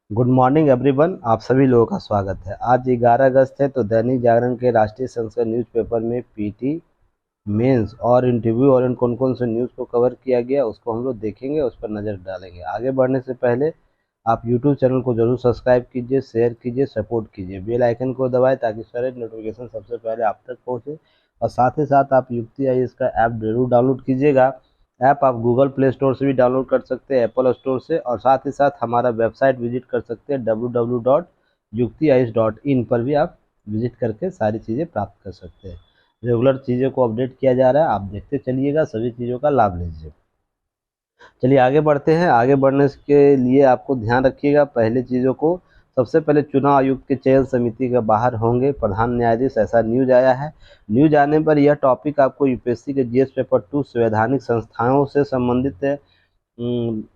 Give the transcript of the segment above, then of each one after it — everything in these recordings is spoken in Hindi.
Good morning everyone. आप सभी लोगों का स्वागत है। आज 11 अगस्त है तो दैनिक जागरण के राष्ट्रीय संस्कृत न्यूज़पेपर में पीटी मेंस और इंटरव्यू और इन कौन कौन से न्यूज़ को कवर किया गया उसको हम लोग देखेंगे, उस पर नज़र डालेंगे। आगे बढ़ने से पहले आप यूट्यूब चैनल को जरूर सब्सक्राइब कीजिए, शेयर कीजिए, सपोर्ट कीजिए, बेल आइकन को दबाएं ताकि सारे नोटिफिकेशन सबसे पहले आप तक पहुँचे। और साथ ही साथ आप युक्ति आई इसका ऐप जरूर डाउनलोड कीजिएगा। ऐप आप गूगल प्ले स्टोर से भी डाउनलोड कर सकते हैं, एप्पल स्टोर से, और साथ ही साथ हमारा वेबसाइट विजिट कर सकते हैं www.yuktiais.in पर भी आप विजिट करके सारी चीज़ें प्राप्त कर सकते हैं। रेगुलर चीज़ों को अपडेट किया जा रहा है, आप देखते चलिएगा, सभी चीज़ों का लाभ लीजिए। चलिए आगे बढ़ते हैं। आगे बढ़ने के लिए आपको ध्यान रखिएगा पहले चीज़ों को। सबसे पहले चुनाव आयुक्त के चयन समिति के बाहर होंगे प्रधान न्यायाधीश, ऐसा न्यूज आया है। न्यूज आने पर यह टॉपिक आपको यूपीएससी के जीएस पेपर 2 संवैधानिक संस्थाओं से संबंधित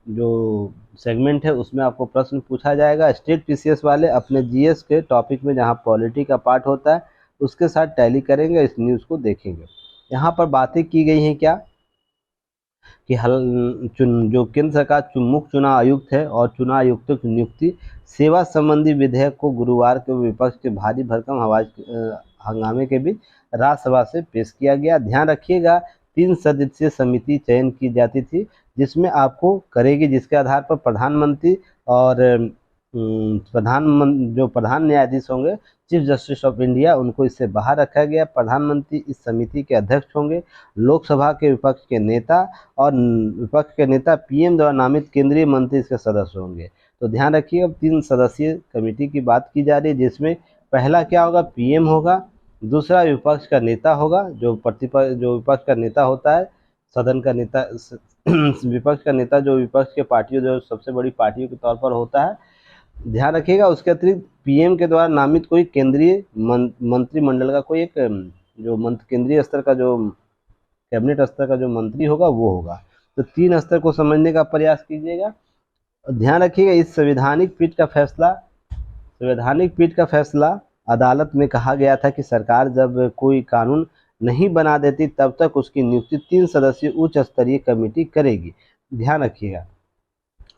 जो सेगमेंट है उसमें आपको प्रश्न पूछा जाएगा। स्टेट पीसीएस वाले अपने जीएस के टॉपिक में जहां पॉलिटी का पार्ट होता है उसके साथ टैली करेंगे, इस न्यूज़ को देखेंगे। यहाँ पर बातें की गई हैं क्या कि जो केंद्र सरकार मुख्य चुनाव आयुक्त है और चुनाव आयुक्तों की नियुक्ति सेवा संबंधी विधेयक को गुरुवार को विपक्ष के भारी भरकम हंगामे के बीच राज्यसभा से पेश किया गया। ध्यान रखिएगा 3 सदस्यीय समिति चयन की जाती थी जिसमें आपको करेगी, जिसके आधार पर प्रधानमंत्री और जो प्रधान न्यायाधीश होंगे, चीफ जस्टिस ऑफ इंडिया, उनको इससे बाहर रखा गया। प्रधानमंत्री इस समिति के अध्यक्ष होंगे। लोकसभा के विपक्ष के नेता और विपक्ष के नेता पीएम द्वारा नामित केंद्रीय मंत्री इसके सदस्य होंगे। तो ध्यान रखिए, अब 3 सदस्यीय कमेटी की बात की जा रही है जिसमें पहला क्या होगा, पीएम होगा। दूसरा विपक्ष का नेता होगा, जो विपक्ष का नेता होता है, सदन का नेता विपक्ष का नेता जो विपक्ष के पार्टियों, जो सबसे बड़ी पार्टियों के तौर पर होता है। ध्यान रखिएगा उसके अतिरिक्त पीएम के द्वारा नामित कोई केंद्रीय मंत्रिमंडल का कोई एक जो केंद्रीय स्तर का जो कैबिनेट स्तर का जो मंत्री होगा वो होगा। तो 3 स्तर को समझने का प्रयास कीजिएगा। ध्यान रखिएगा इस संवैधानिक पीठ का फैसला अदालत में कहा गया था कि सरकार जब कोई कानून नहीं बना देती तब तक उसकी नियुक्ति 3 सदस्यीय उच्च स्तरीय कमेटी करेगी। ध्यान रखिएगा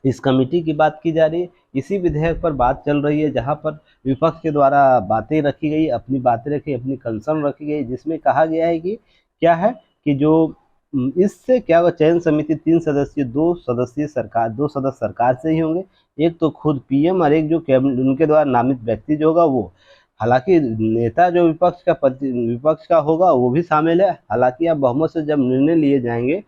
इस कमेटी की बात की जा रही है, इसी विधेयक पर बात चल रही है जहां पर विपक्ष के द्वारा बातें रखी गई, अपनी बातें रखी, अपनी कंसर्न रखी गई, जिसमें कहा गया है कि क्या है कि जो इससे क्या होगा, चयन समिति 3 सदस्यीय, 2 सदस्य सरकार से ही होंगे, एक तो खुद पीएम और एक जो कैबिनेट उनके द्वारा नामित व्यक्ति जो होगा वो। हालांकि नेता जो विपक्ष का होगा वो भी शामिल है। हालांकि अब बहुमत से जब निर्णय लिए जाएंगे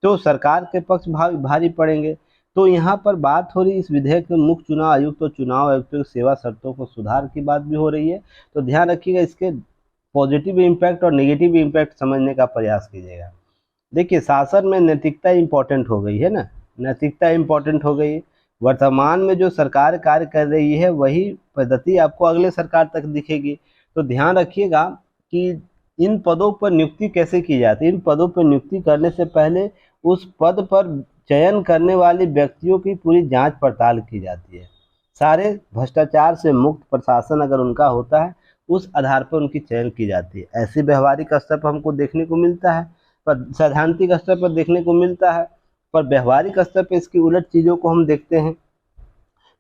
तो सरकार के पक्ष भारी पड़ेंगे। तो यहाँ पर बात हो रही इस विधेयक में मुख्य चुनाव आयुक्त और चुनाव आयुक्तों की सेवा शर्तों को सुधार की बात भी हो रही है। तो ध्यान रखिएगा इसके पॉजिटिव इम्पैक्ट और नेगेटिव इम्पैक्ट समझने का प्रयास कीजिएगा। देखिए शासन में नैतिकता इंपॉर्टेंट हो गई है ना, नैतिकता इंपॉर्टेंट हो गई। वर्तमान में जो सरकार कार्य कर रही है वही पद्धति आपको अगले सरकार तक दिखेगी। तो ध्यान रखिएगा कि इन पदों पर नियुक्ति कैसे की जाती है। इन पदों पर नियुक्ति करने से पहले उस पद पर चयन करने वाले व्यक्तियों की पूरी जांच पड़ताल की जाती है। सारे भ्रष्टाचार से मुक्त प्रशासन अगर उनका होता है उस आधार पर उनकी चयन की जाती है। ऐसे व्यवहारिक स्तर पर हमको देखने को मिलता है, पर सैद्धांतिक स्तर पर देखने को मिलता है, पर व्यवहारिक स्तर पर इसकी उलट चीज़ों को हम देखते हैं।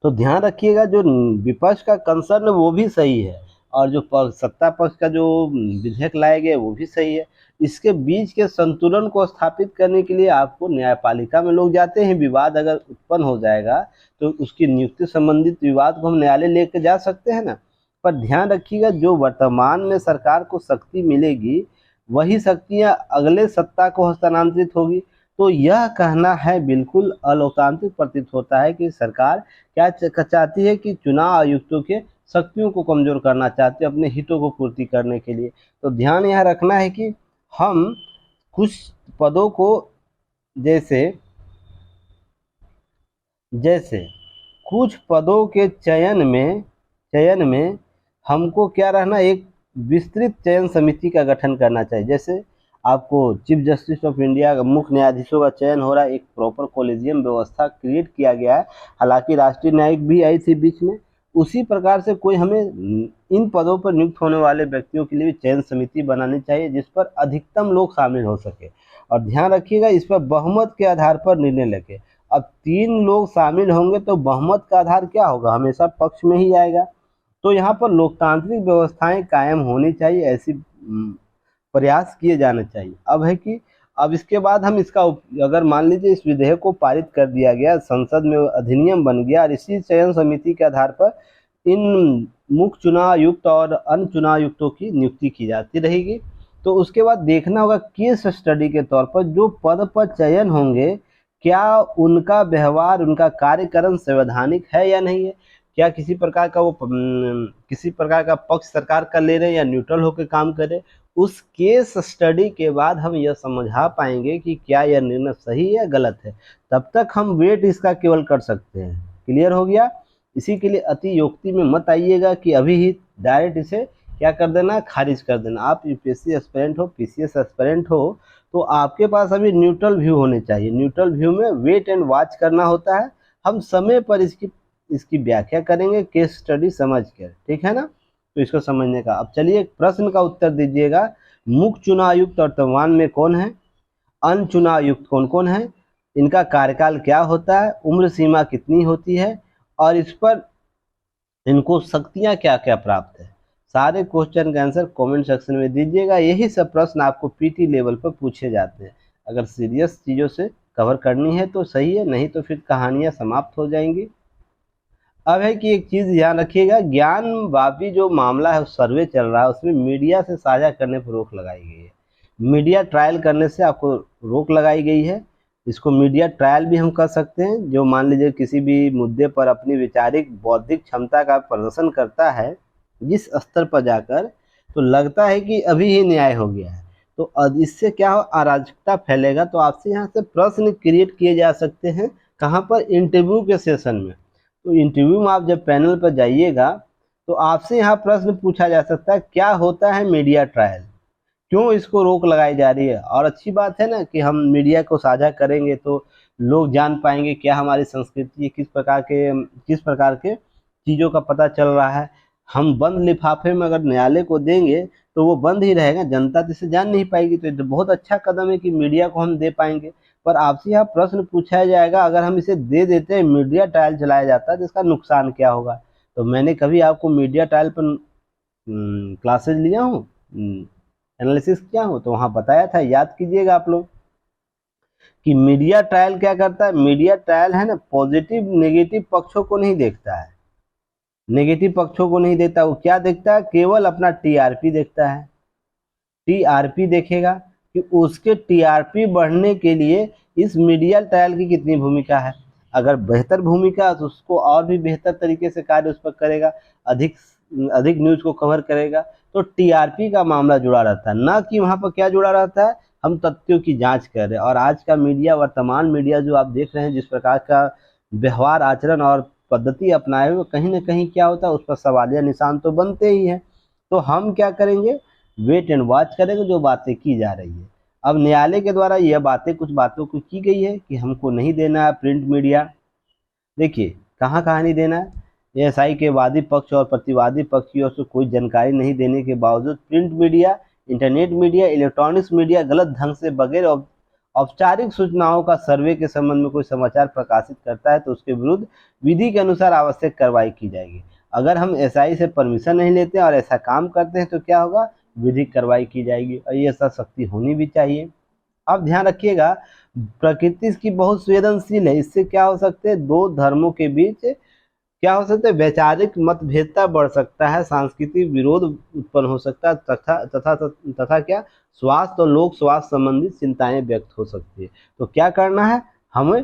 तो ध्यान रखिएगा जो विपक्ष का कंसर्न है वो भी सही है और जो सत्ता पक्ष का जो विधेयक लाए गए वो भी सही है। इसके बीच के संतुलन को स्थापित करने के लिए आपको न्यायपालिका में लोग जाते हैं। विवाद अगर उत्पन्न हो जाएगा तो उसकी नियुक्ति संबंधित विवाद को हम न्यायालय लेकर जा सकते हैं ना। पर ध्यान रखिएगा जो वर्तमान में सरकार को शक्ति मिलेगी वही शक्तियां अगले सत्ता को हस्तांतरित होगी। तो यह कहना है बिल्कुल अलोकतांत्रिक प्रतीत होता है कि सरकार क्या चाहती है कि चुनाव आयुक्तों के शक्तियों को कमजोर करना चाहते हैं अपने हितों को पूर्ति करने के लिए। तो ध्यान यह रखना है कि हम कुछ पदों को जैसे जैसे कुछ पदों के चयन में हमको क्या रहना, एक विस्तृत चयन समिति का गठन करना चाहिए। जैसे आपको चीफ जस्टिस ऑफ इंडिया का मुख्य न्यायाधीशों का चयन हो रहा है, एक प्रॉपर कॉलेजियम व्यवस्था क्रिएट किया गया है। हालांकि राष्ट्रीय न्यायिक भी आई थी बीच में, उसी प्रकार से कोई हमें इन पदों पर नियुक्त होने वाले व्यक्तियों के लिए चयन समिति बनानी चाहिए जिस पर अधिकतम लोग शामिल हो सके। और ध्यान रखिएगा इस पर बहुमत के आधार पर निर्णय लेके, अब 3 लोग शामिल होंगे तो बहुमत का आधार क्या होगा, हमेशा पक्ष में ही आएगा। तो यहाँ पर लोकतांत्रिक व्यवस्थाएं कायम होनी चाहिए, ऐसी प्रयास किए जाने चाहिए। अब है कि अब इसके बाद हम इसका अगर मान लीजिए इस विधेयक को पारित कर दिया गया, संसद में अधिनियम बन गया और इसी चयन समिति के आधार पर इन मुख्य चुनाव आयुक्त और अन्य चुनाव आयुक्तों की नियुक्ति की जाती रहेगी। तो उसके बाद देखना होगा केस स्टडी के तौर पर जो पद पर चयन होंगे, क्या उनका व्यवहार, उनका कार्यकरण संवैधानिक है या नहीं है, क्या किसी प्रकार का किसी प्रकार का पक्ष सरकार का ले रहे हैं या न्यूट्रल होकर काम करे। उस केस स्टडी के बाद हम यह समझा पाएंगे कि क्या यह निर्णय सही है या गलत है। तब तक हम वेट इसका केवल कर सकते हैं। क्लियर हो गया। इसी के लिए अतियोक्ति में मत आइएगा कि अभी ही डायरेक्ट इसे क्या कर देना, खारिज कर देना। आप यूपीएससी एस्पिरेंट हो, पीसीएस एस्पिरेंट हो, तो आपके पास अभी न्यूट्रल व्यू होने चाहिए। न्यूट्रल व्यू में वेट एंड वॉच करना होता है। हम समय पर इसकी व्याख्या करेंगे केस स्टडी समझ कर, ठीक है ना। तो इसको समझने का अब चलिए एक प्रश्न का उत्तर दीजिएगा। मुख्य चुनाव आयुक्त वर्तमान में कौन है, अन्य चुनाव आयुक्त कौन कौन है, इनका कार्यकाल क्या होता है, उम्र सीमा कितनी होती है और इस पर इनको शक्तियां क्या क्या प्राप्त है। सारे क्वेश्चन का आंसर कमेंट सेक्शन में दीजिएगा। यही सब प्रश्न आपको पीटी लेवल पर पूछे जाते हैं। अगर सीरियस चीज़ों से कवर करनी है तो सही है, नहीं तो फिर कहानियां समाप्त हो जाएंगी। अब है कि एक चीज़ ध्यान रखिएगा, ज्ञान वापी जो मामला है, सर्वे चल रहा है, उसमें मीडिया से साझा करने पर रोक लगाई गई है। मीडिया ट्रायल करने से आपको रोक लगाई गई है। इसको मीडिया ट्रायल भी हम कर सकते हैं। जो मान लीजिए किसी भी मुद्दे पर अपनी वैचारिक बौद्धिक क्षमता का प्रदर्शन करता है जिस स्तर पर जाकर, तो लगता है कि अभी ही न्याय हो गया है, तो इससे क्या हो, अराजकता फैलेगा। तो आपसे यहाँ से प्रश्न क्रिएट किए जा सकते हैं। कहाँ पर, इंटरव्यू के सेशन में। तो इंटरव्यू में आप जब पैनल पर जाइएगा तो आपसे यहाँ प्रश्न पूछा जा सकता है, क्या होता है मीडिया ट्रायल, क्यों इसको रोक लगाई जा रही है। और अच्छी बात है ना कि हम मीडिया को साझा करेंगे तो लोग जान पाएंगे क्या हमारी संस्कृति है, किस प्रकार के चीज़ों का पता चल रहा है। हम बंद लिफाफे में अगर न्यायालय को देंगे तो वो बंद ही रहेगा, जनता तो इसे जान नहीं पाएगी। तो ये बहुत अच्छा कदम है कि मीडिया को हम दे पाएंगे। पर आपसे यहाँ प्रश्न पूछा जाएगा, अगर हम इसे दे देते हैं, मीडिया ट्रायल चलाया जाता है तो इसका नुकसान क्या होगा। तो मैंने कभी आपको मीडिया ट्रायल पर क्लासेज लिया हूँ, एनालिसिस किया हूँ, तो वहाँ बताया था, याद कीजिएगा आप लोग कि मीडिया ट्रायल क्या करता है। मीडिया ट्रायल है ना, पॉजिटिव नेगेटिव पक्षों को नहीं देखता है, नेगेटिव पक्षों को नहीं देखता। वो क्या देखता है, केवल अपना टीआरपी देखता है। टीआरपी देखेगा कि उसके टीआरपी बढ़ने के लिए इस मीडिया ट्रायल की कितनी भूमिका है। अगर बेहतर भूमिका है तो उसको और भी बेहतर तरीके से कार्य उस पर करेगा, अधिक अधिक न्यूज को कवर करेगा। तो टीआरपी का मामला जुड़ा रहता है, ना कि वहाँ पर क्या जुड़ा रहता है, हम तथ्यों की जांच कर रहे हैं। और आज का मीडिया, वर्तमान मीडिया जो आप देख रहे हैं, जिस प्रकार का व्यवहार आचरण और पद्धति अपनाए हुए, कहीं ना कहीं क्या होता है, उस पर सवालिया निशान तो बनते ही हैं। तो हम क्या करेंगे, वेट एंड वॉच करेंगे जो बातें की जा रही है। अब न्यायालय के द्वारा यह बातें, कुछ बातों को की गई है कि हमको नहीं देना है प्रिंट मीडिया। देखिए कहाँ कहाँ नहीं देना है। एएसआई के वादी पक्ष और प्रतिवादी पक्ष की ओर से कोई जानकारी नहीं देने के बावजूद print media, internet media, electronics media गलत ढंग से बगैर औपचारिक सूचनाओं का सर्वे के संबंध में कोई समाचार प्रकाशित करता है तो उसके विरुद्ध विधि के अनुसार आवश्यक कार्रवाई की जाएगी। अगर हम एसआई से परमिशन नहीं लेते और ऐसा काम करते हैं तो क्या होगा, विधिक कार्रवाई की जाएगी। और ये सख्ती होनी भी चाहिए। अब ध्यान रखिएगा, प्रकृति इसकी बहुत संवेदनशील है। इससे क्या हो सकते हैं, दो धर्मों के बीच क्या हो सकता है, वैचारिक मतभेदता बढ़ सकता है, सांस्कृतिक विरोध उत्पन्न हो सकता है, तथा तथा तथा क्या, स्वास्थ्य और लोक स्वास्थ्य संबंधित चिंताएं व्यक्त हो सकती है। तो क्या करना है, हमें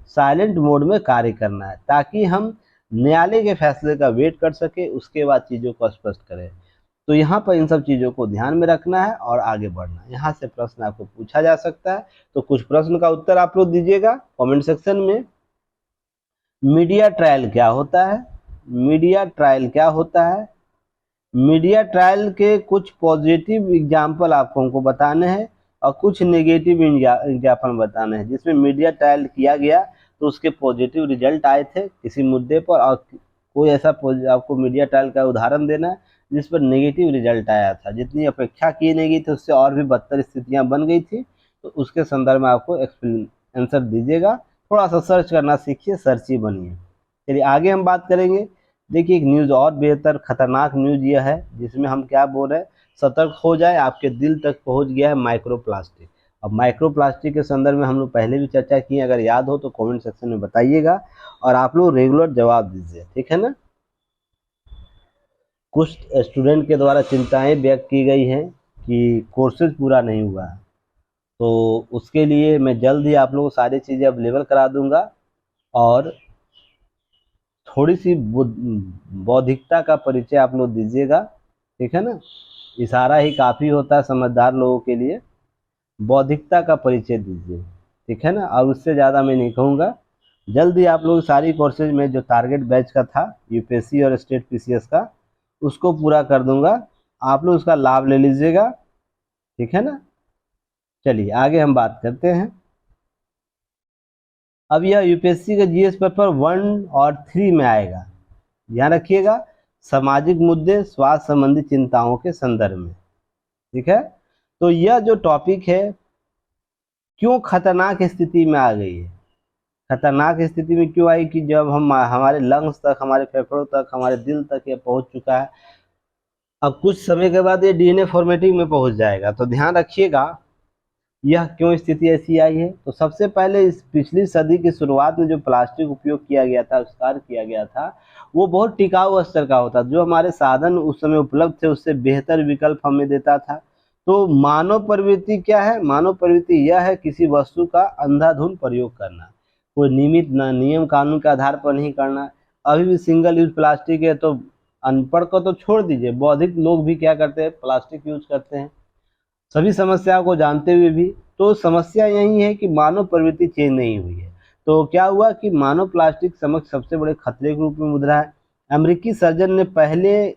साइलेंट मोड में कार्य करना है ताकि हम न्यायालय के फैसले का वेट कर सके, उसके बाद चीज़ों को स्पष्ट करें। तो यहाँ पर इन सब चीज़ों को ध्यान में रखना है और आगे बढ़ना है। यहाँ से प्रश्न आपको पूछा जा सकता है, तो कुछ प्रश्न का उत्तर आप लोग दीजिएगा कमेंट सेक्शन में। मीडिया ट्रायल क्या होता है, मीडिया ट्रायल क्या होता है। मीडिया ट्रायल के कुछ पॉजिटिव एग्जाम्पल आपको हमको बताने हैं और कुछ नेगेटिव एग्जाम्पल बताने हैं। जिसमें मीडिया ट्रायल किया गया तो उसके पॉजिटिव रिजल्ट आए थे किसी मुद्दे पर, और कोई ऐसा आपको मीडिया ट्रायल का उदाहरण देना है जिस पर नेगेटिव रिजल्ट आया था, जितनी अपेक्षा की नहीं गई थी उससे और भी बदतर स्थितियां बन गई थी। तो उसके संदर्भ में आपको आंसर दीजिएगा। थोड़ा सा सर्च करना सीखिए, सर्ची बनिए। चलिए आगे हम बात करेंगे। देखिए एक न्यूज़ और बेहतर खतरनाक न्यूज़ यह है जिसमें हम क्या बोल रहे हैं, सतर्क हो जाए, आपके दिल तक पहुंच गया है माइक्रो प्लास्टिक। अब माइक्रो प्लास्टिक के संदर्भ में हम लोग पहले भी चर्चा की है, अगर याद हो तो कमेंट सेक्शन में बताइएगा और आप लोग रेगुलर जवाब दीजिए, ठीक है ना। कुछ स्टूडेंट के द्वारा चिंताएं व्यक्त की गई हैं कि कोर्सेज पूरा नहीं हुआ है, तो उसके लिए मैं जल्द ही आप लोगों को सारी चीज़ें अवेलेबल करा दूंगा। और थोड़ी सी बौद्धिकता का परिचय आप लोग दीजिएगा, ठीक है ना। इशारा ही काफ़ी होता है समझदार लोगों के लिए। बौद्धिकता का परिचय दीजिए, ठीक है ना। और उससे ज़्यादा मैं नहीं कहूँगा। जल्द ही आप लोग सारी कोर्सेज में जो टारगेट बैच का था यूपीएससी और स्टेट पीसीएस का, उसको पूरा कर दूंगा, आप लोग उसका लाभ ले लीजिएगा, ठीक है ना। चलिए आगे हम बात करते हैं। अब यह यूपीएससी का जीएस पेपर 1 और 3 में आएगा, ध्यान रखिएगा। सामाजिक मुद्दे स्वास्थ्य संबंधी चिंताओं के संदर्भ में, ठीक है। तो यह जो टॉपिक है क्यों खतरनाक स्थिति में आ गई है, खतरनाक स्थिति में क्यों आई कि जब हम हमारे लंग्स तक, हमारे फेफड़ों तक, हमारे दिल तक ये पहुंच चुका है, अब कुछ समय के बाद ये डीएनए फॉर्मेटिंग में पहुंच जाएगा। तो ध्यान रखिएगा यह क्यों स्थिति ऐसी आई है। तो सबसे पहले इस पिछली सदी की शुरुआत में जो प्लास्टिक उपयोग किया गया था, आविष्कार किया गया था, वो बहुत टिकाऊ स्तर का होता। जो हमारे साधन उस समय उपलब्ध थे उससे बेहतर विकल्प हमें देता था। तो मानव प्रवृत्ति क्या है, मानव प्रवृत्ति यह है किसी वस्तु का अंधाधुंध प्रयोग करना, कोई नियमित नियम कानून के आधार पर नहीं करना। अभी भी सिंगल यूज प्लास्टिक है, तो अनपढ़ को तो छोड़ दीजिए, बौद्धिक लोग भी क्या करते हैं, प्लास्टिक यूज करते हैं, सभी समस्याओं को जानते हुए भी। तो समस्या यही है कि मानव प्रवृत्ति चेंज नहीं हुई है। तो क्या हुआ कि मानव प्लास्टिक समक्ष सबसे बड़े खतरे के रूप में उभरा है। अमेरिकी सर्जन ने पहले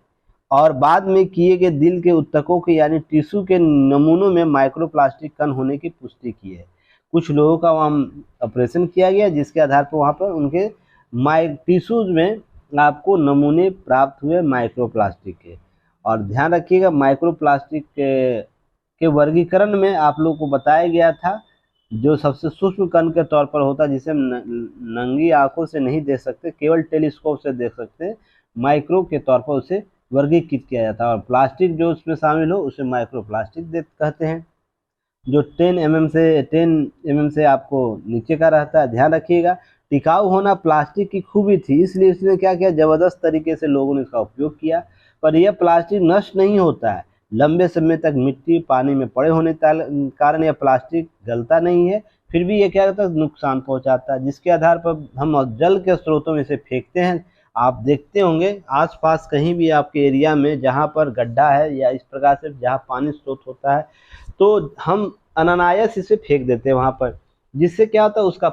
और बाद में किए गए दिल के ऊतकों के यानी टिश्यू के नमूनों में माइक्रो प्लास्टिक कण होने की पुष्टि की है। कुछ लोगों का वहाँ ऑपरेशन किया गया जिसके आधार पर वहाँ पर उनके टिश्यूज में आपको नमूने प्राप्त हुए माइक्रो प्लास्टिक के। और ध्यान रखिएगा माइक्रो प्लास्टिक के वर्गीकरण में आप लोगों को बताया गया था जो सबसे सूक्ष्म कण के तौर पर होता है, जिसे हम नंगी आंखों से नहीं देख सकते, केवल टेलीस्कोप से देख सकते हैं, माइक्रो के तौर पर उसे वर्गीकृत किया जाता है। और प्लास्टिक जो उसमें शामिल हो उसे माइक्रो प्लास्टिक कहते हैं, जो 10 mm से आपको नीचे का रहता है। ध्यान रखिएगा टिकाऊ होना प्लास्टिक की खूबी थी, इसलिए इसने क्या किया, जबरदस्त तरीके से लोगों ने इसका उपयोग किया। पर यह प्लास्टिक नष्ट नहीं होता है, लंबे समय तक मिट्टी पानी में पड़े होने के कारण यह प्लास्टिक गलता नहीं है, फिर भी ये क्या करता है, नुकसान पहुंचाता है, जिसके आधार पर हम जल के स्रोतों में इसे फेंकते हैं। आप देखते होंगे आसपास कहीं भी आपके एरिया में जहाँ पर गड्ढा है या इस प्रकार से जहाँ पानी स्रोत होता है, तो हम अनायास इसे फेंक देते हैं वहाँ पर, जिससे क्या होता है उसका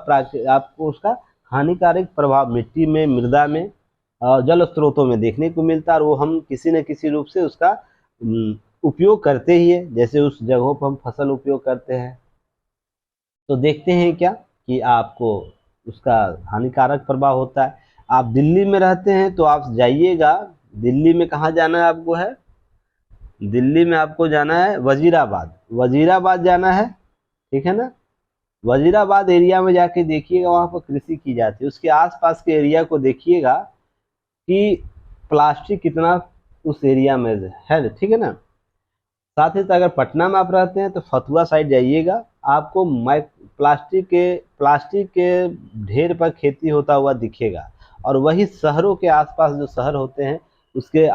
आपको उसका हानिकारक प्रभाव मिट्टी में, मृदा में, जल स्रोतों में देखने को मिलता है। और वो हम किसी न किसी रूप से उसका उपयोग करते ही है, जैसे उस जगहों पर हम फसल उपयोग करते हैं। तो देखते हैं क्या कि आपको उसका हानिकारक प्रभाव होता है। आप दिल्ली में रहते हैं तो आप जाइएगा, दिल्ली में कहाँ जाना है आपको, है दिल्ली में आपको जाना है वजीराबाद, वजीराबाद जाना है, ठीक है ना। वजीराबाद एरिया में जाके देखिएगा, वहाँ पर कृषि की जाती है, उसके आसपास के एरिया को देखिएगा कि प्लास्टिक कितना उस एरिया में है, ठीक है ना। साथ ही साथ अगर पटना में आप रहते हैं तो फतुहा साइड जाइएगा, आपको प्लास्टिक के ढेर पर खेती होता हुआ दिखेगा। और वही शहरों के आसपास जो शहर होते हैं उसके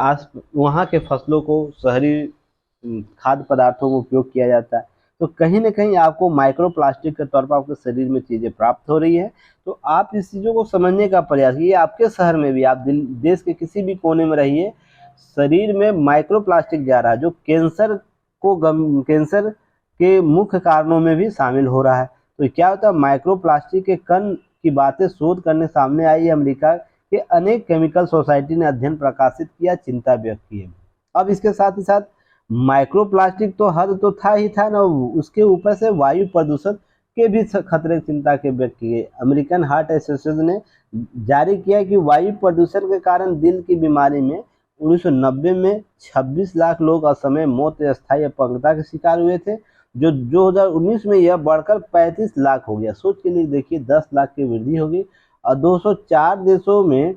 वहाँ के फसलों को शहरी खाद्य पदार्थों में उपयोग किया जाता है। तो कहीं ना कहीं आपको माइक्रो प्लास्टिक के तौर पर आपके शरीर में चीज़ें प्राप्त हो रही है। तो आप इस चीज़ों को समझने का प्रयास कीजिए। आपके शहर में भी, आप देश के किसी भी कोने में रहिए, शरीर में माइक्रो प्लास्टिक जा रहा है जो कैंसर के मुख्य कारणों में भी शामिल हो रहा है। तो क्या होता है, माइक्रो प्लास्टिक के कण की बातें शोध करने सामने आई। अमेरिका के अनेक केमिकल सोसाइटी ने अध्ययन प्रकाशित किया, चिंता व्यक्त की है। अब इसके साथ ही साथ माइक्रो प्लास्टिक तो हद तो था ही था ना, उसके ऊपर से वायु प्रदूषण के भी खतरे की चिंता के व्यक्त किए। अमेरिकन हार्ट एसोसिएशन ने जारी किया कि वायु प्रदूषण के कारण दिल की बीमारी में 1990 में 26 लाख लोग असमय मौत या स्थायी अपंगता के शिकार हुए थे। जो 2019 में यह बढ़कर 35 लाख हो गया। सोच के लिए देखिए 10 लाख की वृद्धि होगी। और 204 देशों में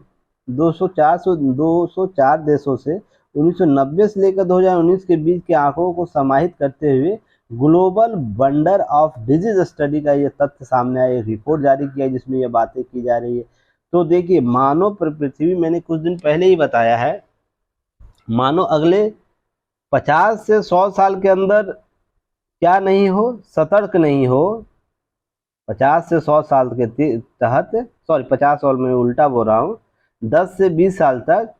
204 देशों से 1990 से लेकर 2019 के बीच के आंकड़ों को समाहित करते हुए global wonder of disease study का यह तथ्य सामने आया, एक रिपोर्ट जारी किया जिसमें यह बातें की जा रही है। तो देखिए मानव पृथ्वी, मैंने कुछ दिन पहले ही बताया है, मानो अगले 50 से 100 साल के अंदर क्या नहीं हो, सतर्क नहीं हो, 50 से 100 साल के तहत, सॉरी 50 साल में उल्टा बोल रहा हूँ, 10 से 20 साल तक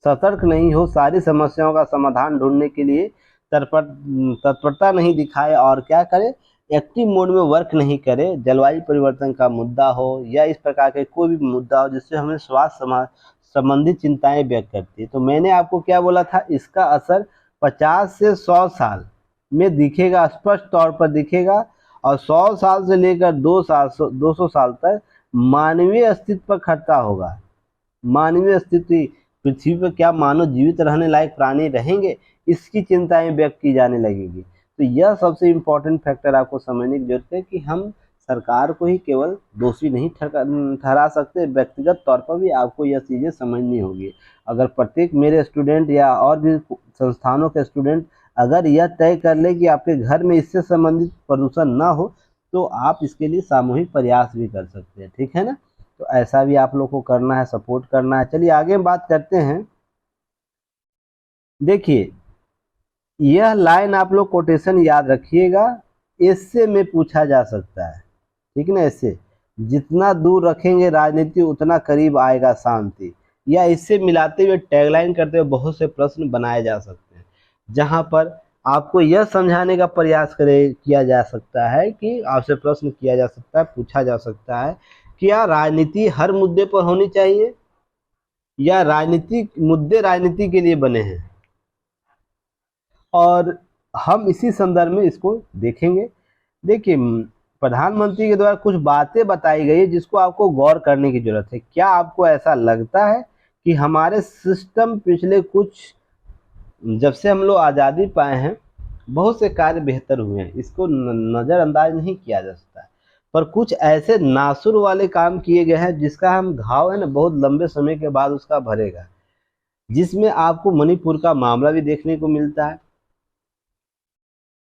सतर्क नहीं हो, सारी समस्याओं का समाधान ढूंढने के लिए तत्परता नहीं दिखाए और क्या करे, एक्टिव मोड में वर्क नहीं करे, जलवायु परिवर्तन का मुद्दा हो या इस प्रकार के कोई भी मुद्दा हो जिससे हमें स्वास्थ्य संबंधित चिंताएं व्यक्त करती है, तो मैंने आपको क्या बोला था, इसका असर 50 से 100 साल में दिखेगा, स्पष्ट तौर पर दिखेगा। और 100 साल से लेकर 200 साल तक मानवीय अस्तित्व पर खतरा होगा। मानवीय अस्तित्व, पृथ्वी पर क्या मानव जीवित रहने लायक प्राणी रहेंगे, इसकी चिंताएं व्यक्त की जाने लगेगी। तो यह सबसे इम्पोर्टेंट फैक्टर आपको समझने की जरूरत है कि हम सरकार को ही केवल दोषी नहीं ठहरा सकते, व्यक्तिगत तौर पर भी आपको यह चीज़ें समझनी होगी। अगर प्रत्येक मेरे स्टूडेंट या और भी संस्थानों के स्टूडेंट अगर यह तय कर ले कि आपके घर में इससे संबंधित प्रदूषण ना हो, तो आप इसके लिए सामूहिक प्रयास भी कर सकते हैं, ठीक है ना। तो ऐसा भी आप लोग को करना है, सपोर्ट करना है। चलिए आगे बात करते हैं। देखिए यह लाइन आप लोग कोटेशन याद रखिएगा, इससे में पूछा जा सकता है, ठीक ना। इससे जितना दूर रखेंगे राजनीति उतना करीब आएगा शांति, या इससे मिलाते हुए टैगलाइन करते हुए बहुत से प्रश्न बनाए जा सकते हैं, जहां पर आपको यह समझाने का प्रयास किया जा सकता है कि आपसे प्रश्न किया जा सकता है, पूछा जा सकता है, क्या राजनीति हर मुद्दे पर होनी चाहिए या राजनीतिक मुद्दे राजनीति के लिए बने हैं। और हम इसी संदर्भ में इसको देखेंगे। देखिए प्रधानमंत्री के द्वारा कुछ बातें बताई गई है जिसको आपको गौर करने की जरूरत है। क्या आपको ऐसा लगता है कि हमारे सिस्टम पिछले कुछ, जब से हम लोग आज़ादी पाए हैं, बहुत से कार्य बेहतर हुए हैं, इसको नज़रअंदाज नहीं किया जा सकता है, पर कुछ ऐसे नासुर वाले काम किए गए हैं जिसका हम घाव है ना बहुत लंबे समय के बाद उसका भरेगा, जिसमें आपको मणिपुर का मामला भी देखने को मिलता है।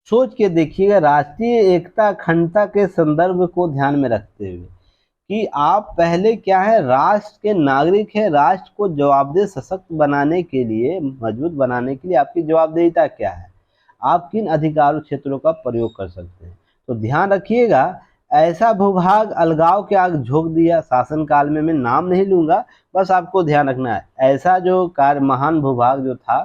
सोच के देखिएगा, राष्ट्रीय एकता अखंडता के संदर्भ को ध्यान में रखते हुए कि आप पहले क्या है, राष्ट्र के नागरिक है, राष्ट्र को जवाबदेह सशक्त बनाने के लिए, मजबूत बनाने के लिए आपकी जवाबदेहिता क्या है, आप किन अधिकारों क्षेत्रों का प्रयोग कर सकते हैं। तो ध्यान रखिएगा, ऐसा भूभाग अलगाव के आग झोंक दिया शासनकाल में, मैं नाम नहीं लूंगा, बस आपको ध्यान रखना है, ऐसा जो कार्य महान भूभाग जो था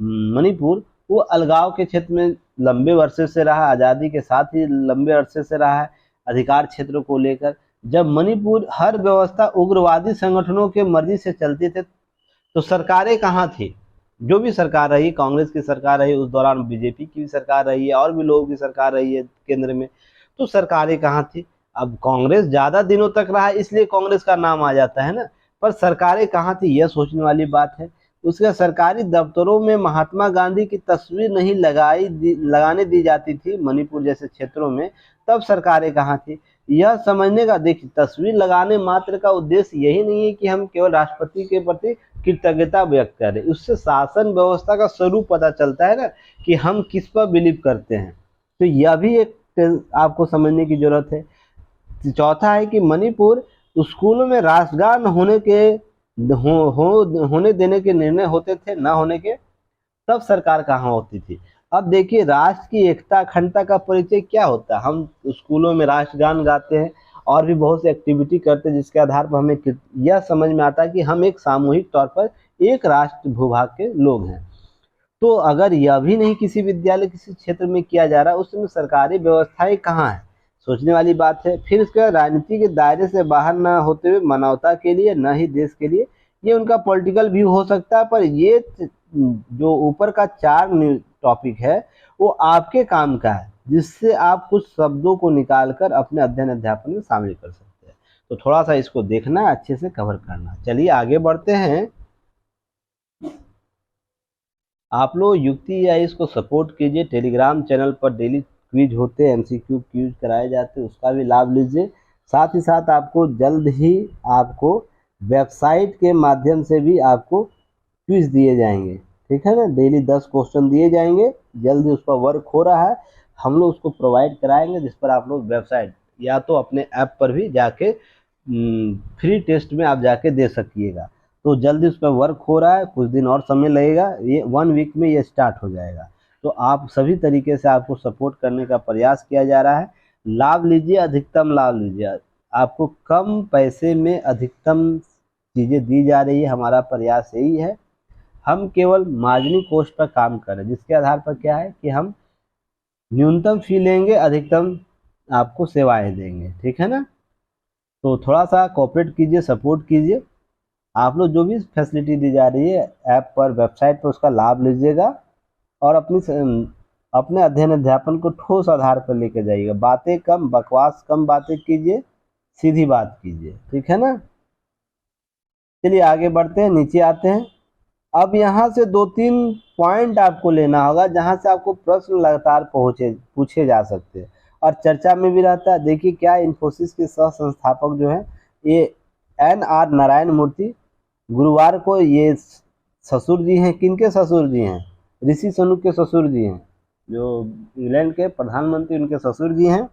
मणिपुर, वो अलगाव के क्षेत्र में लंबे वर्षे से रहा, आज़ादी के साथ ही लंबे अरसे से रहा है अधिकार क्षेत्रों को लेकर। जब मणिपुर हर व्यवस्था उग्रवादी संगठनों के मर्जी से चलती थे, तो सरकारें कहाँ थी, जो भी सरकार रही, कांग्रेस की सरकार रही उस दौरान, बीजेपी की भी सरकार रही है और भी लोगों की सरकार रही है केंद्र में, तो सरकारें कहाँ थी। अब कांग्रेस ज्यादा दिनों तक रहा इसलिए कांग्रेस का नाम आ जाता है ना, पर सरकारें कहाँ थी यह सोचने वाली बात है। उसके सरकारी दफ्तरों में महात्मा गांधी की तस्वीर नहीं लगाने दी जाती थी मणिपुर जैसे क्षेत्रों में, तब सरकारें कहाँ थी यह समझने का। देखिए तस्वीर लगाने मात्र का उद्देश्य यही नहीं है कि हम केवल राष्ट्रपति के प्रति कृतज्ञता व्यक्त करें, उससे शासन व्यवस्था का स्वरूप पता चलता है ना कि हम किस पर बिलीव करते हैं। तो यह भी एक आपको समझने की जरूरत है। चौथा है कि मणिपुर स्कूलों में राष्ट्रगान होने देने के निर्णय होते थे, ना होने के, तब सरकार कहाँ होती थी। अब देखिए राष्ट्र की एकता अखंडता का परिचय क्या होता है, हम स्कूलों में राष्ट्रगान गाते हैं और भी बहुत सी एक्टिविटी करते हैं जिसके आधार पर हमें यह समझ में आता है कि हम एक सामूहिक तौर पर एक राष्ट्र भूभाग के लोग हैं। तो अगर यह भी नहीं किसी विद्यालय किसी क्षेत्र में किया जा रहा, उसमें सरकारी व्यवस्थाएं कहाँ है, सोचने वाली बात है। फिर इसके बाद राजनीति के दायरे से बाहर न होते हुए मानवता के लिए, न ही देश के लिए, ये उनका पॉलिटिकल व्यू हो सकता है, पर ये जो ऊपर का 4 टॉपिक है वो आपके काम का है, जिससे आप कुछ शब्दों को निकालकर अपने अध्ययन अध्यापन में शामिल कर सकते हैं। तो थोड़ा सा इसको देखना, अच्छे से कवर करना। चलिए आगे बढ़ते हैं। आप लोग युक्ति या इसको सपोर्ट कीजिए, टेलीग्राम चैनल पर डेली क्विज होते हैं, MCQ क्विज कराए जाते हैं, उसका भी लाभ लीजिए। साथ ही साथ आपको जल्द ही आपको वेबसाइट के माध्यम से भी आपको क्विज दिए जाएंगे, ठीक है ना। डेली 10 क्वेश्चन दिए जाएंगे, जल्द ही उस पर वर्क हो रहा है, हम लोग उसको प्रोवाइड कराएंगे, जिस पर आप लोग वेबसाइट या तो अपने ऐप पर भी जाके फ्री टेस्ट में आप जाके दे सकिएगा। तो जल्दी उस पर वर्क हो रहा है, कुछ दिन और समय लगेगा, ये 1 वीक में ये स्टार्ट हो जाएगा। तो आप सभी तरीके से आपको सपोर्ट करने का प्रयास किया जा रहा है। लाभ लीजिए, अधिकतम लाभ लीजिए, आपको कम पैसे में अधिकतम चीज़ें दी जा रही है। हमारा प्रयास यही है, हम केवल मार्जिनल कॉस्ट पर काम करें, जिसके आधार पर क्या है कि हम न्यूनतम फी लेंगे, अधिकतम आपको सेवाएं देंगे, ठीक है ना। तो थोड़ा सा कोऑपरेट कीजिए, सपोर्ट कीजिए, आप लोग जो भी फैसिलिटी दी जा रही है ऐप पर, वेबसाइट पर, उसका लाभ लीजिएगा और अपने अध्ययन अध्यापन को ठोस आधार पर लेके जाइएगा। बातें कम, बकवास कम बातें कीजिए, सीधी बात कीजिए, ठीक है ना। चलिए आगे बढ़ते हैं, नीचे आते हैं। अब यहाँ से 2-3 पॉइंट आपको लेना होगा जहाँ से आपको प्रश्न लगातार पूछे जा सकते हैं और चर्चा में भी रहता है। देखिए क्या, इन्फोसिस के सह संस्थापक जो है ये NR नारायण मूर्ति, गुरुवार को ये ससुर जी हैं, किनके ससुर जी हैं, ऋषि सुनक के ससुर जी हैं, जो इंग्लैंड के प्रधानमंत्री उनके ससुर जी हैं।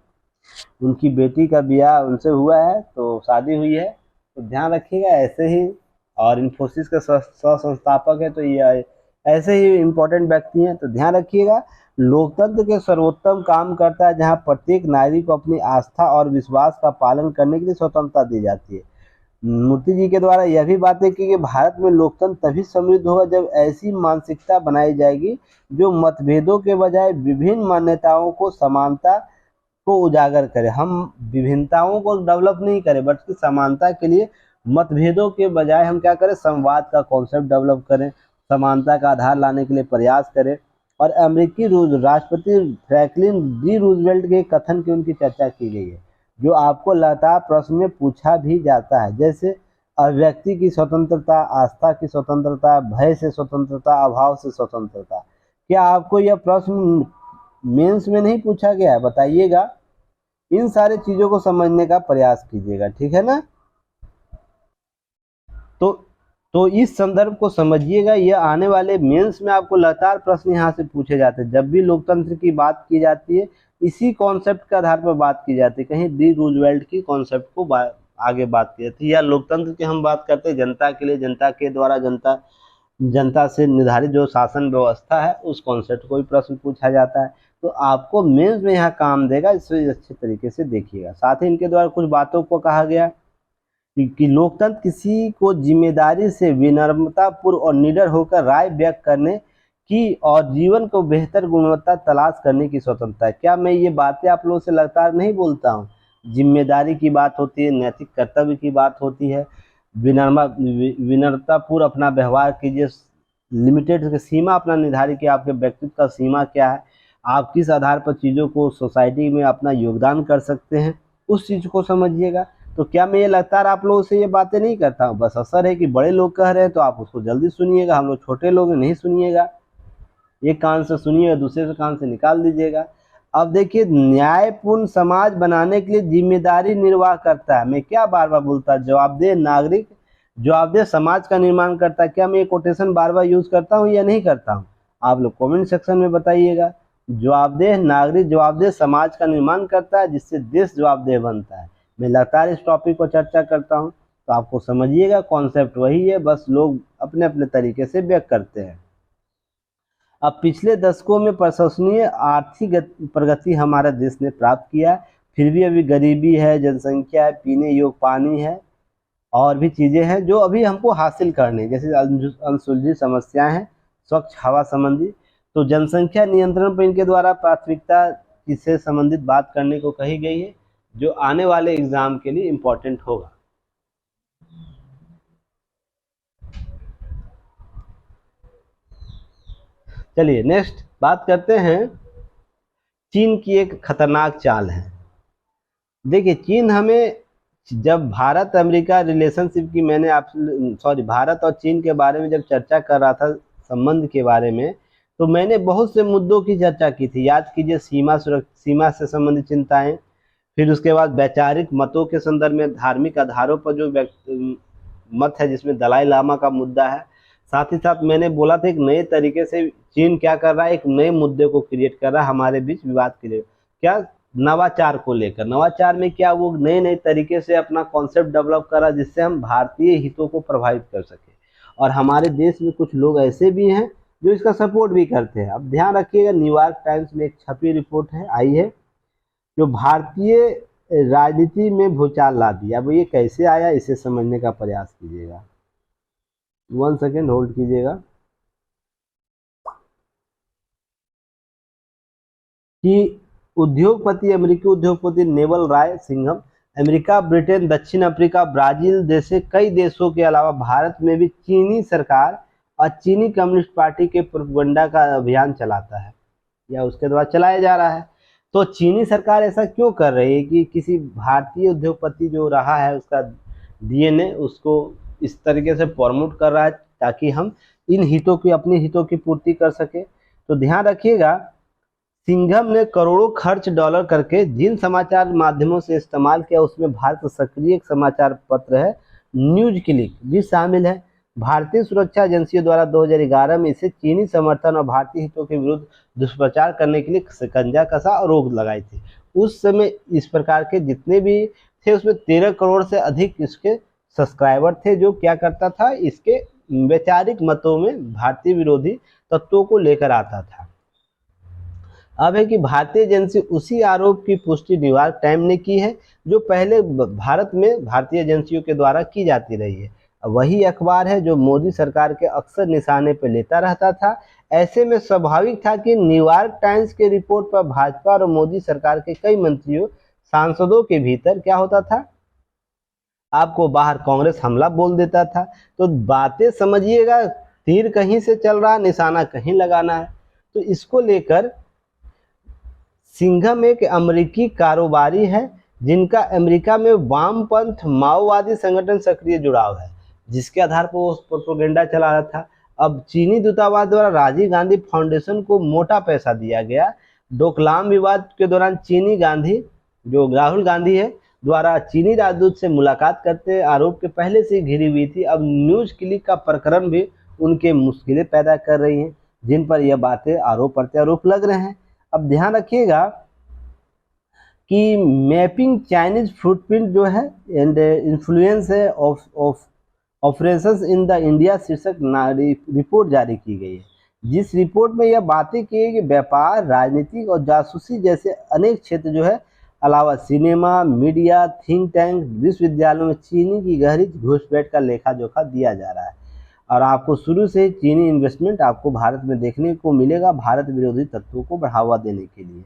उनकी बेटी का ब्याह उनसे हुआ है, तो शादी हुई है, तो ध्यान रखिएगा ऐसे ही। और इन्फोसिस के सह संस्थापक है, तो ये ऐसे ही इम्पोर्टेंट व्यक्ति हैं, तो ध्यान रखिएगा। लोकतंत्र के सर्वोत्तम काम करता है जहां प्रत्येक नागरिक को अपनी आस्था और विश्वास का पालन करने के लिए स्वतंत्रता दी जाती है। मूर्ति जी के द्वारा यह भी बातें की कि भारत में लोकतंत्र तभी समृद्ध होगा जब ऐसी मानसिकता बनाई जाएगी जो मतभेदों के बजाय विभिन्न मान्यताओं को समानता को उजागर करे। हम विभिन्नताओं को डेवलप नहीं करें, बल्कि समानता के लिए मतभेदों के बजाय हम क्या करें, संवाद का कॉन्सेप्ट डेवलप करें, समानता का आधार लाने के लिए प्रयास करें। और अमेरिकी राष्ट्रपति फ्रैंकलिन डी रूजवेल्ट के कथन की उनकी चर्चा की गई है, जो आपको लगातार प्रश्न में पूछा भी जाता है, जैसे अभिव्यक्ति की स्वतंत्रता, आस्था की स्वतंत्रता, भय से स्वतंत्रता, अभाव से स्वतंत्रता। क्या आपको यह प्रश्न मेंस में नहीं पूछा गया है? बताइएगा। इन सारे चीजों को समझने का प्रयास कीजिएगा, ठीक है ना। तो इस संदर्भ को समझिएगा, यह आने वाले मेंस में आपको लगातार प्रश्न यहाँ से पूछे जाते हैं। जब भी लोकतंत्र की बात की जाती है, इसी कॉन्सेप्ट के आधार पर बात की जाती है, कहीं डी रूजवेल्ट की कॉन्सेप्ट को आगे बात की जाती है, या लोकतंत्र की हम बात करते हैं जनता के लिए, जनता के द्वारा, जनता से निर्धारित जो शासन व्यवस्था है, उस कॉन्सेप्ट को भी प्रश्न पूछा जाता है। तो आपको मेंस में यहाँ काम देगा, इसे अच्छे तरीके से देखिएगा। साथ ही इनके द्वारा कुछ बातों को कहा गया कि लोकतंत्र किसी को जिम्मेदारी से विनम्रतापूर्ण और निडर होकर राय व्यक्त करने की और जीवन को बेहतर गुणवत्ता तलाश करने की स्वतंत्रता है। क्या मैं ये बातें आप लोगों से लगातार नहीं बोलता हूँ? जिम्मेदारी की बात होती है, नैतिक कर्तव्य की बात होती है, विनम्रतापूर्ण अपना व्यवहार कीजिए, लिमिटेड सीमा अपना निर्धारित किया, आपके व्यक्तित्व का सीमा क्या है, आप किस आधार पर चीज़ों को सोसाइटी में अपना योगदान कर सकते हैं, उस चीज़ को समझिएगा। तो क्या मैं ये लगातार आप लोगों से ये बातें नहीं करता हूँ? बस असर है कि बड़े लोग कह रहे हैं तो आप उसको जल्दी सुनिएगा, हम लोग छोटे लोग नहीं सुनिएगा, एक कान से सुनिएगा, दूसरे से कान से निकाल दीजिएगा। अब देखिए, न्यायपूर्ण समाज बनाने के लिए जिम्मेदारी निर्वाह करता है। मैं क्या बार बार बोलता, जवाबदेह नागरिक जवाबदेह समाज का निर्माण करता है। क्या मैं ये कोटेशन बार बार यूज करता हूँ या नहीं करता हूँ? आप लोग कमेंट सेक्शन में बताइएगा। जवाबदेह नागरिक जवाबदेह समाज का निर्माण करता है, जिससे देश जवाबदेह बनता है। मैं लगातार इस टॉपिक पर चर्चा करता हूँ, तो आपको समझिएगा कॉन्सेप्ट वही है, बस लोग अपने अपने तरीके से व्यक्त करते हैं। अब पिछले दशकों में प्रशंसनीय आर्थिक प्रगति हमारे देश ने प्राप्त किया, फिर भी अभी गरीबी है, जनसंख्या है, पीने योग्य पानी है, और भी चीज़ें हैं जो अभी हमको हासिल करनी है, जैसे अनसुलझी समस्याएं हैं, स्वच्छ हवा संबंधी। तो जनसंख्या नियंत्रण पर इनके द्वारा प्राथमिकता इससे संबंधित बात करने को कही गई है, जो आने वाले एग्जाम के लिए इम्पोर्टेंट होगा। चलिए नेक्स्ट बात करते हैं, चीन की एक खतरनाक चाल है। देखिए, चीन हमें, जब भारत अमेरिका रिलेशनशिप की मैंने भारत और चीन के बारे में जब चर्चा कर रहा था, संबंध के बारे में, तो मैंने बहुत से मुद्दों की चर्चा की थी, याद कीजिए, सीमा से संबंधित चिंताएं, फिर उसके बाद वैचारिक मतों के संदर्भ में धार्मिक आधारों पर जो मत है जिसमें दलाई लामा का मुद्दा है। साथ ही साथ मैंने बोला था एक नए तरीके से चीन क्या कर रहा है, एक नए मुद्दे को क्रिएट कर रहा है हमारे बीच विवाद के लिए, क्या, नवाचार को लेकर। नवाचार में क्या वो नए नए तरीके से अपना कॉन्सेप्ट डेवलप कर रहा है जिससे हम भारतीय हितों को प्रभावित कर सके। और हमारे देश में कुछ लोग ऐसे भी हैं जो इसका सपोर्ट भी करते हैं। अब ध्यान रखिएगा, न्यूयॉर्क टाइम्स में एक छपी रिपोर्ट है आई है जो भारतीय राजनीति में भूचाल ला दिया। अब ये कैसे आया इसे समझने का प्रयास कीजिएगा, 1 सेकेंड होल्ड कीजिएगा। कि अमेरिकी उद्योगपति नेवल राय सिंघम अमेरिका, ब्रिटेन, दक्षिण अफ्रीका, ब्राजील जैसे कई देशों के अलावा भारत में भी चीनी सरकार और चीनी कम्युनिस्ट पार्टी के प्रोपेगेंडा का अभियान चलाता है या उसके द्वारा चलाया जा रहा है। तो चीनी सरकार ऐसा क्यों कर रही है कि किसी भारतीय उद्योगपति जो रहा है उसका डीएनए उसको इस तरीके से प्रमोट कर रहा है ताकि हम इन हितों की, अपने हितों की पूर्ति कर सके। तो ध्यान रखिएगा, सिंघम ने करोड़ों खर्च डॉलर करके जिन समाचार माध्यमों से इस्तेमाल किया उसमें भारत सक्रिय एक समाचार पत्र है न्यूज क्लिक भी शामिल है। भारतीय सुरक्षा एजेंसियों द्वारा 2011 में इसे चीनी समर्थन और भारतीय हितों के विरुद्ध दुष्प्रचार करने के लिए शिकंजा कसा और रोक लगाई थी। उस समय इस प्रकार के जितने भी थे उसमें 13 करोड़ से अधिक इसके सब्सक्राइबर थे जो क्या करता था, इसके वैचारिक मतों में भारतीय विरोधी तत्वों को लेकर आता था। अब है कि भारतीय एजेंसी उसी आरोप की पुष्टि न्यूयॉर्क टाइम ने की है जो पहले भारत में भारतीय एजेंसियों के द्वारा की जाती रही है। वही अखबार है जो मोदी सरकार के अक्सर निशाने पर लेता रहता था। ऐसे में स्वाभाविक था कि न्यूयॉर्क टाइम्स के रिपोर्ट पर भाजपा और मोदी सरकार के कई मंत्रियों, सांसदों के भीतर क्या होता था, आपको बाहर कांग्रेस हमला बोल देता था। तो बातें समझिएगा, तीर कहीं से चल रहा है, निशाना कहीं लगाना है। तो इसको लेकर सिंघम एक अमेरिकी कारोबारी है जिनका अमेरिका में वामपंथ माओवादी संगठन सक्रिय जुड़ाव है, जिसके आधार पर वो प्रोपेगेंडा चला रहा था। अब चीनी दूतावास द्वारा राजीव गांधी फाउंडेशन को मोटा पैसा दिया गया। डोकलाम विवाद के दौरान चीनी गांधी, जो राहुल गांधी है, द्वारा चीनी राजदूत से मुलाकात करते आरोप के पहले से घिरी हुई थी। अब न्यूज क्लिक का प्रकरण भी उनके मुश्किलें पैदा कर रही हैं जिन पर यह बातें आरोप प्रत्यारोप लग रहे हैं। अब ध्यान रखिएगा कि मैपिंग चाइनीज फुटप्रिंट जो है एंड इन्फ्लुएंस है of operations in the India शीर्षक रिपोर्ट जारी की गई है, जिस रिपोर्ट में यह बातें की गई कि व्यापार, राजनीतिक और जासूसी जैसे अनेक क्षेत्र जो है अलावा सिनेमा, मीडिया, थिंक टैंक, विश्वविद्यालयों में चीनी की गहरी घुसपैठ का लेखा जोखा दिया जा रहा है। और आपको शुरू से चीनी इन्वेस्टमेंट आपको भारत में देखने को मिलेगा भारत विरोधी तत्वों को बढ़ावा देने के लिए।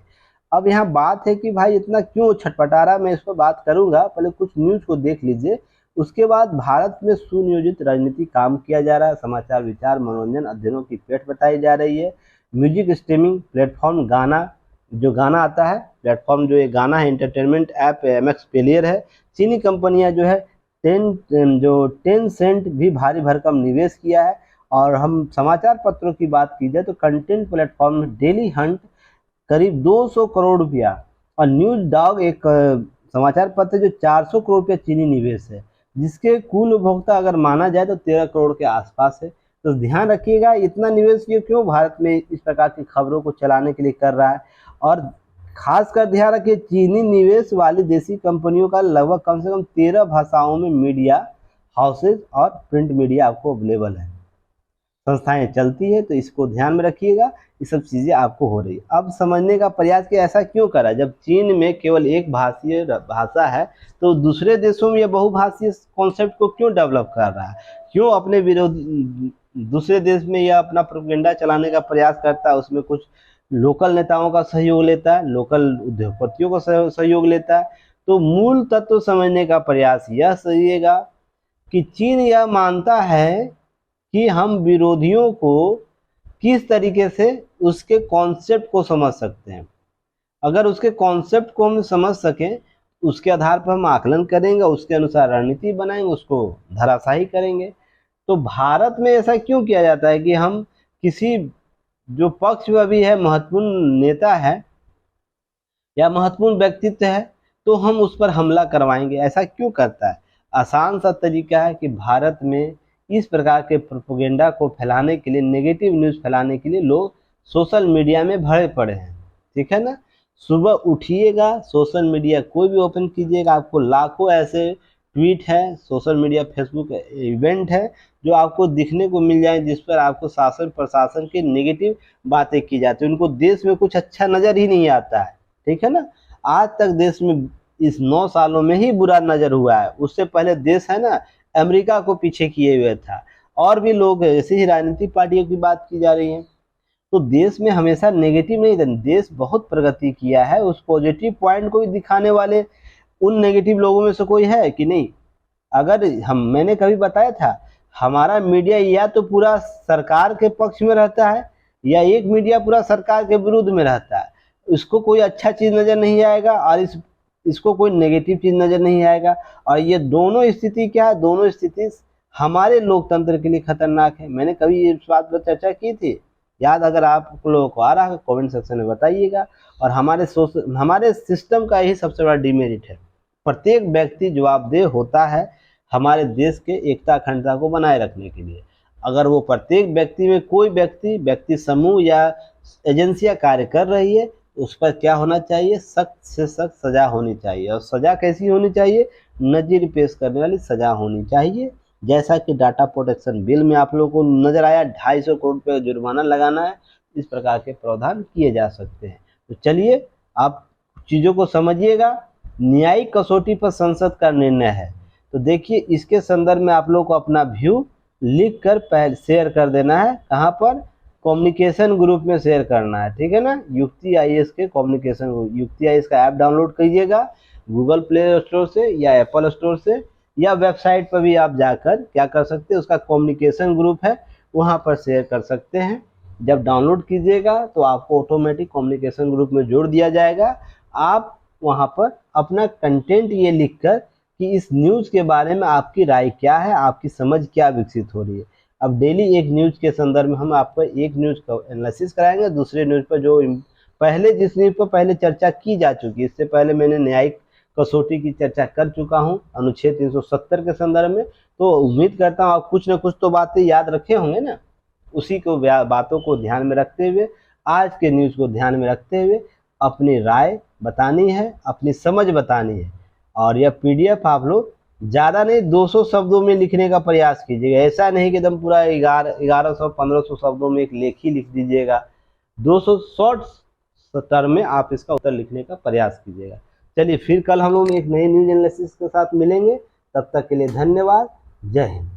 अब यहाँ बात है कि भाई इतना क्यों छटपटा रहा, मैं इस पर बात करूंगा, पहले कुछ न्यूज को देख लीजिए। उसके बाद भारत में सुनियोजित राजनीति काम किया जा रहा है, समाचार, विचार, मनोरंजन, अध्ययनों की पेट बताई जा रही है। म्यूजिक स्ट्रीमिंग प्लेटफॉर्म गाना, जो गाना आता है प्लेटफॉर्म, जो ये गाना है एंटरटेनमेंट ऐप MX प्लेयर है। चीनी कंपनियां जो है 10 सेंट भी भारी भरकम निवेश किया है। और हम समाचार पत्रों की बात की जाए तो कंटेंट प्लेटफॉर्म डेली हंट करीब 200 करोड़ रुपया, और न्यूज डॉग एक समाचार पत्र जो 400 करोड़ रुपया चीनी निवेश है, जिसके कुल उपभोक्ता अगर माना जाए तो 13 करोड़ के आसपास है। तो ध्यान रखिएगा इतना निवेश क्यों भारत में इस प्रकार की खबरों को चलाने के लिए कर रहा है। और खासकर ध्यान रखिए चीनी निवेश वाली देसी कंपनियों का लगभग कम से कम 13 भाषाओं में मीडिया हाउसेज और प्रिंट मीडिया आपको अवेलेबल है, संस्थाएं चलती है। तो इसको ध्यान में रखिएगा, ये सब चीज़ें आपको हो रही है। अब समझने का प्रयास कि ऐसा क्यों करा, जब चीन में केवल एक भाषीय भाषा है तो दूसरे देशों में यह बहुभाषीय कॉन्सेप्ट को क्यों डेवलप कर रहा है, क्यों अपने विरोधी दूसरे देश में यह अपना प्रोपेगेंडा चलाने का प्रयास करता है। उसमें कुछ लोकल नेताओं का सहयोग लेता है, लोकल उद्योगपतियों का सहयोग लेता है। तो मूल तत्व समझने का प्रयास यह सहिएगा कि चीन यह मानता है कि हम विरोधियों को किस तरीके से उसके कॉन्सेप्ट को समझ सकते हैं। अगर उसके कॉन्सेप्ट को हम समझ सकें, उसके आधार पर हम आकलन करेंगे, उसके अनुसार रणनीति बनाएंगे, उसको धराशायी करेंगे। तो भारत में ऐसा क्यों किया जाता है कि हम किसी जो पक्ष में भी है, महत्वपूर्ण नेता है या महत्वपूर्ण व्यक्तित्व है, तो हम उस पर हमला करवाएंगे। ऐसा क्यों करता है? आसान सा तरीका है कि भारत में इस प्रकार के प्रोपेगेंडा को फैलाने के लिए, नेगेटिव न्यूज़ फैलाने के लिए लोग सोशल मीडिया में भरे पड़े हैं। ठीक है ना? सुबह उठिएगा, सोशल मीडिया कोई भी ओपन कीजिएगा, आपको लाखों ऐसे ट्वीट है, सोशल मीडिया फेसबुक इवेंट है जो आपको दिखने को मिल जाए, जिस पर आपको शासन प्रशासन की नेगेटिव बातें की जाती है। उनको देश में कुछ अच्छा नज़र ही नहीं आता है। ठीक है ना? आज तक देश में इस 9 सालों में ही बुरा नज़र हुआ है। उससे पहले देश है ना, अमेरिका को पीछे किए हुए था, और भी लोग, ऐसी ही राजनीतिक पार्टियों की बात की जा रही है। तो देश में हमेशा नेगेटिव नहीं था, देश बहुत प्रगति किया है। उस पॉजिटिव पॉइंट को भी दिखाने वाले उन नेगेटिव लोगों में से कोई है कि नहीं? अगर मैंने कभी बताया था, हमारा मीडिया या तो पूरा सरकार के पक्ष में रहता है, या एक मीडिया पूरा सरकार के विरुद्ध में रहता है। इसको कोई अच्छा चीज़ नज़र नहीं आएगा, और इसको कोई नेगेटिव चीज़ नज़र नहीं आएगा। और ये दोनों स्थिति क्या है? दोनों स्थिति हमारे लोकतंत्र के लिए खतरनाक है। मैंने कभी इस बात पर चर्चा की थी, याद अगर आप लोगों को आ रहा है कमेंट सेक्शन में बताइएगा। और हमारे सिस्टम का यही सबसे बड़ा डिमेरिट है। प्रत्येक व्यक्ति जवाबदेह होता है हमारे देश के एकता अखंडता को बनाए रखने के लिए। अगर वो प्रत्येक व्यक्ति में कोई व्यक्ति समूह या एजेंसियां कार्य कर रही है, उस पर क्या होना चाहिए? सख्त से सख्त सजा होनी चाहिए। और सजा कैसी होनी चाहिए? नजीर पेश करने वाली सजा होनी चाहिए। जैसा कि डाटा प्रोटेक्शन बिल में आप लोगों को नजर आया, 250 करोड़ रुपये जुर्माना लगाना है। इस प्रकार के प्रावधान किए जा सकते हैं। तो चलिए, आप चीज़ों को समझिएगा। न्यायिक कसौटी पर संसद का निर्णय है। तो देखिए, इसके संदर्भ में आप लोग को अपना व्यू लिख कर पहले शेयर कर देना है। कहाँ पर? कम्युनिकेशन ग्रुप में शेयर करना है। ठीक है ना? युक्ति आईएएस के कम्युनिकेशन ग्रुप, युक्ति आईएएस का ऐप डाउनलोड कीजिएगा गूगल प्ले स्टोर से या एप्पल स्टोर से, या वेबसाइट पर भी आप जाकर क्या कर सकते हैं, उसका कम्युनिकेशन ग्रुप है, वहाँ पर शेयर कर सकते हैं। जब डाउनलोड कीजिएगा तो आपको ऑटोमेटिक कम्युनिकेशन ग्रुप में जोड़ दिया जाएगा। आप वहाँ पर अपना कंटेंट ये लिखकर कि इस न्यूज़ के बारे में आपकी राय क्या है, आपकी समझ क्या विकसित हो रही है। अब डेली एक न्यूज़ के संदर्भ में हम आपको एक न्यूज़ का एनालिसिस कराएंगे, दूसरे न्यूज़ पर जो पहले जिस न्यूज़ पर पहले चर्चा की जा चुकी है, इससे पहले मैंने न्यायिक कसौटी की चर्चा कर चुका हूं अनुच्छेद 370 के संदर्भ में। तो उम्मीद करता हूं आप कुछ न कुछ तो बातें याद रखे होंगे ना। उसी को बातों को ध्यान में रखते हुए, आज के न्यूज़ को ध्यान में रखते हुए अपनी राय बतानी है, अपनी समझ बतानी है। और यह पीडीएफ आप लोग ज़्यादा नहीं 200 शब्दों में लिखने का प्रयास कीजिएगा। ऐसा नहीं कि एकदम पूरा 1100 1500 शब्दों में एक लेख ही लिख दीजिएगा। 200 शॉर्ट टर्म में आप इसका उत्तर लिखने का प्रयास कीजिएगा। चलिए, फिर कल हम लोग एक नए न्यूज एनालिसिस के साथ मिलेंगे। तब तक के लिए धन्यवाद। जय हिंद।